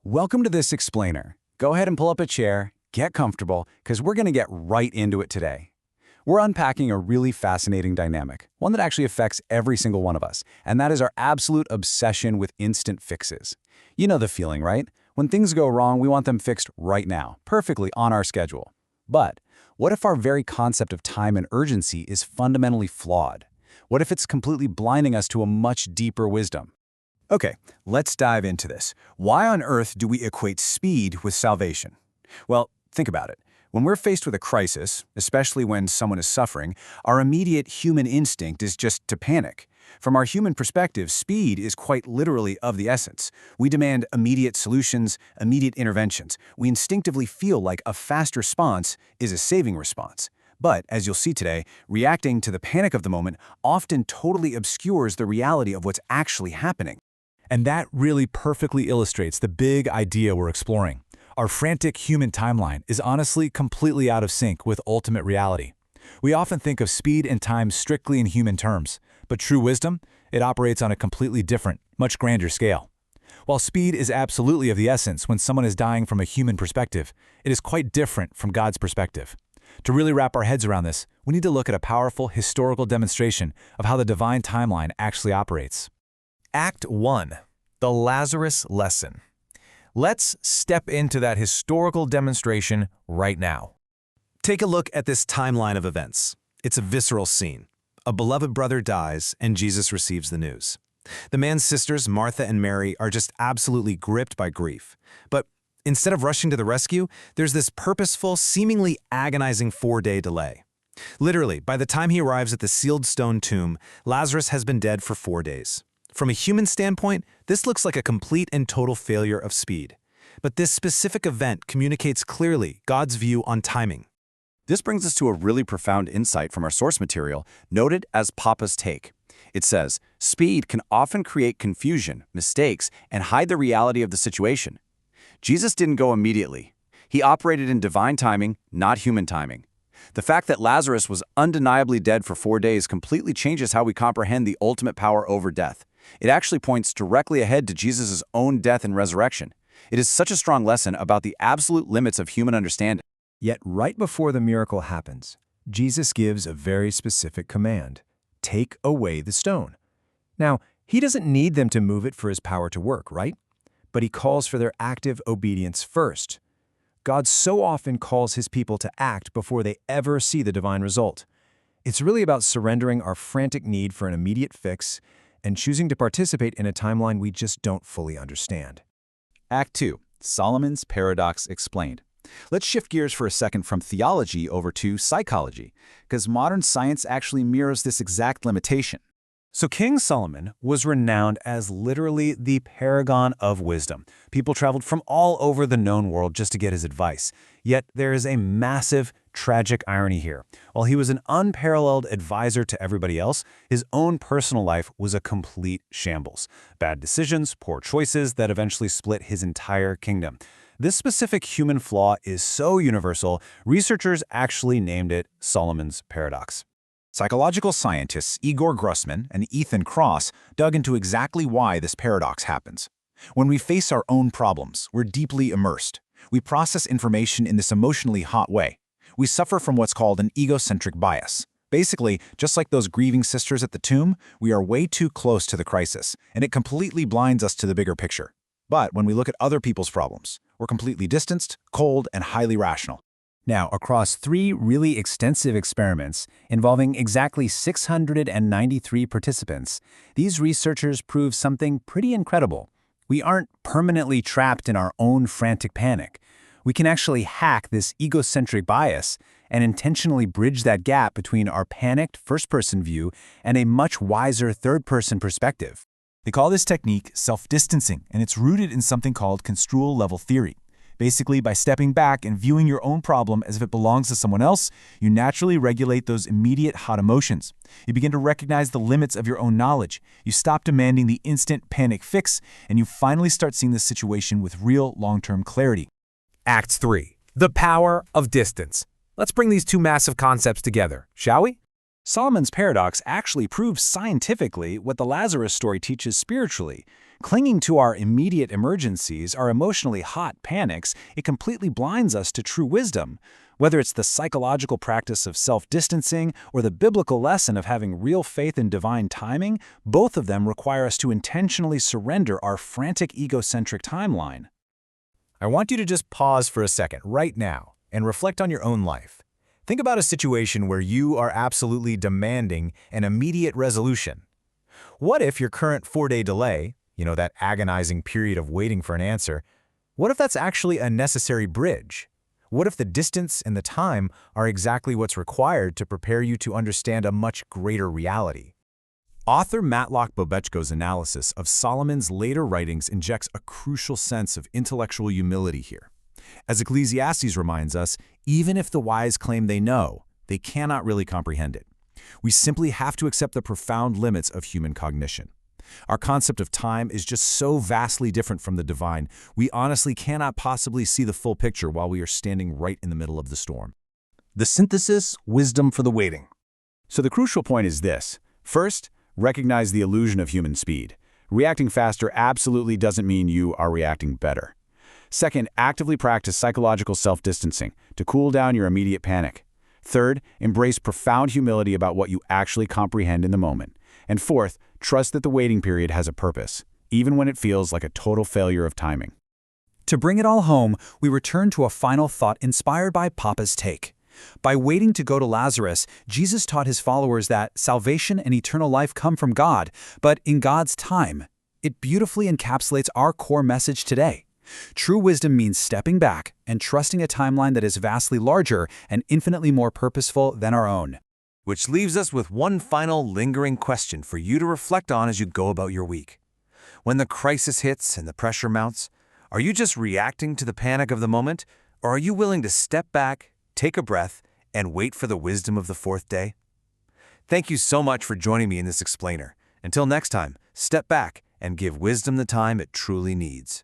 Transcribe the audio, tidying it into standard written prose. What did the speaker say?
Welcome to this explainer. Go ahead and pull up a chair, get comfortable, because we're going to get right into it today. We're unpacking a really fascinating dynamic, one that actually affects every single one of us, and that is our absolute obsession with instant fixes. You know the feeling, right? When things go wrong, we want them fixed right now, perfectly on our schedule. But what if our very concept of time and urgency is fundamentally flawed? What if it's completely blinding us to a much deeper wisdom? Okay, let's dive into this. Why on earth do we equate speed with salvation? Well, think about it. When we're faced with a crisis, especially when someone is suffering, our immediate human instinct is just to panic. From our human perspective, speed is quite literally of the essence. We demand immediate solutions, immediate interventions. We instinctively feel like a fast response is a saving response. But, as you'll see today, reacting to the panic of the moment often totally obscures the reality of what's actually happening. And that really perfectly illustrates the big idea we're exploring. Our frantic human timeline is honestly completely out of sync with ultimate reality. We often think of speed and time strictly in human terms, but true wisdom, it operates on a completely different, much grander scale. While speed is absolutely of the essence when someone is dying from a human perspective, it is quite different from God's perspective. To really wrap our heads around this, we need to look at a powerful historical demonstration of how the divine timeline actually operates. Act 1. The Lazarus Lesson. Let's step into that historical demonstration right now. Take a look at this timeline of events. It's a visceral scene. A beloved brother dies, and Jesus receives the news. The man's sisters, Martha and Mary, are just absolutely gripped by grief. But instead of rushing to the rescue, there's this purposeful, seemingly agonizing 4-day delay. Literally, by the time he arrives at the sealed stone tomb, Lazarus has been dead for 4 days. From a human standpoint, this looks like a complete and total failure of speed. But this specific event communicates clearly God's view on timing. This brings us to a really profound insight from our source material, noted as Papa's take. It says, speed can often create confusion, mistakes, and hide the reality of the situation. Jesus didn't go immediately. He operated in divine timing, not human timing. The fact that Lazarus was undeniably dead for 4 days completely changes how we comprehend the ultimate power over death. It actually points directly ahead to Jesus' own death and resurrection. It is such a strong lesson about the absolute limits of human understanding. Yet right before the miracle happens, Jesus gives a very specific command. Take away the stone. Now, he doesn't need them to move it for his power to work, right? But he calls for their active obedience first. God so often calls his people to act before they ever see the divine result. It's really about surrendering our frantic need for an immediate fix and choosing to participate in a timeline we just don't fully understand. Act 2. Solomon's Paradox Explained. Let's shift gears for a second from theology over to psychology, because modern science actually mirrors this exact limitation. So King Solomon was renowned as literally the paragon of wisdom. People traveled from all over the known world just to get his advice. Yet there is a massive, tragic irony here. While he was an unparalleled advisor to everybody else, his own personal life was a complete shambles. Bad decisions, poor choices that eventually split his entire kingdom. This specific human flaw is so universal, researchers actually named it Solomon's Paradox. Psychological scientists Igor Grossman and Ethan Kross dug into exactly why this paradox happens. When we face our own problems, we're deeply immersed. We process information in this emotionally hot way. We suffer from what's called an egocentric bias. Basically, just like those grieving sisters at the tomb, we are way too close to the crisis, and it completely blinds us to the bigger picture. But when we look at other people's problems, we're completely distanced, cold, and highly rational. Now, across 3 really extensive experiments involving exactly 693 participants, these researchers prove something pretty incredible. We aren't permanently trapped in our own frantic panic. We can actually hack this egocentric bias and intentionally bridge that gap between our panicked first-person view and a much wiser third-person perspective. They call this technique self-distancing, and it's rooted in something called construal level theory. Basically, by stepping back and viewing your own problem as if it belongs to someone else, you naturally regulate those immediate hot emotions. You begin to recognize the limits of your own knowledge. You stop demanding the instant panic fix, and you finally start seeing the situation with real long-term clarity. Act 3. The Power of Distance. Let's bring these two massive concepts together, shall we? Solomon's Paradox actually proves scientifically what the Lazarus story teaches spiritually. Clinging to our immediate emergencies, our emotionally hot panics, it completely blinds us to true wisdom. Whether it's the psychological practice of self-distancing or the biblical lesson of having real faith in divine timing, both of them require us to intentionally surrender our frantic egocentric timeline. I want you to just pause for a second right now and reflect on your own life. Think about a situation where you are absolutely demanding an immediate resolution. What if your current 4-day delay, that agonizing period of waiting for an answer, what if that's actually a necessary bridge? What if the distance and the time are exactly what's required to prepare you to understand a much greater reality? Author Matlock Bobechko's analysis of Solomon's later writings injects a crucial sense of intellectual humility here. As Ecclesiastes reminds us, even if the wise claim they know, they cannot really comprehend it. We simply have to accept the profound limits of human cognition. Our concept of time is just so vastly different from the divine, we honestly cannot possibly see the full picture while we are standing right in the middle of the storm. The synthesis, wisdom for the waiting. So the crucial point is this. First, recognize the illusion of human speed. Reacting faster absolutely doesn't mean you are reacting better. Second, actively practice psychological self-distancing to cool down your immediate panic. Third, embrace profound humility about what you actually comprehend in the moment. And fourth, trust that the waiting period has a purpose, even when it feels like a total failure of timing. To bring it all home, we return to a final thought inspired by Papa's take. By waiting to go to Lazarus, Jesus taught his followers that salvation and eternal life come from God, but in God's time. It beautifully encapsulates our core message today. True wisdom means stepping back and trusting a timeline that is vastly larger and infinitely more purposeful than our own. Which leaves us with one final lingering question for you to reflect on as you go about your week. When the crisis hits and the pressure mounts, are you just reacting to the panic of the moment, or are you willing to step back, take a breath, and wait for the wisdom of the fourth day? Thank you so much for joining me in this explainer. Until next time, step back and give wisdom the time it truly needs.